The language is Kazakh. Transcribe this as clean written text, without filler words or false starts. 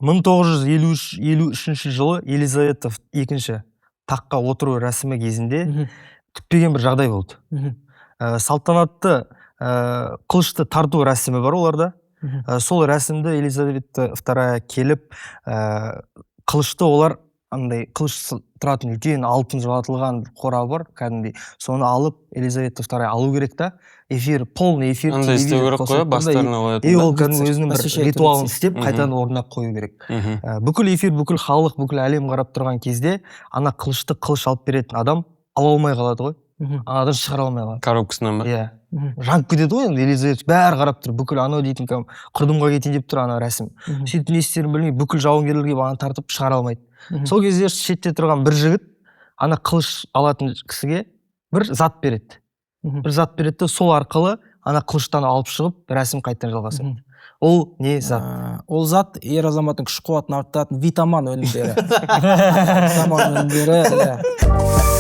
1953 жылы Елизавета II таққа отыру рәсімі кезінде күтпеген бір жағдай болды. Салтанатты қылышты тарту рәсімі бар оларда. Сол рәсімді Елизавета II келіп, қылышты олар андай қылыш тұратын үлкен алтын жалатылған қорабы бар, кәдімгідей. Соны алып Елизавета II алу керек та. Полный эфир. Андай істеу керек қой, бастарына қоятын. Ол кәдімгі өзінің бір ритуалын істеп, қайтадан орнап қою керек. Бүкіл эфир, бүкіл халық, бүкіл әлем қарап тұрған кезде, ана қылышты қылыш алып беретін адам ала алмай қалады ғой. Анадан шығара алмай қалады. Коробкасынан ба? Иә. Жанып кетеді ғой енді, Елизавета бәрі қарап тұр, бүкіл анау дейтін құрдымға кетейін деп тұр ана рәсім. Сөйтіп не істерін білмей, бүкіл жауынгерлерге аны тартып шығара алмайды. Сол кезде шетте тұрған бір жігіт ана қылыш алатын кісіге бір зат береді. Бір зат береді, сол арқылы ана қылыштан алып шығып рәсім қайтадан жалғасады. Ол не зат? Ол зат ер азаматтың күш қуатын арттыратын витамин өнімдері. Витамин өнімдері.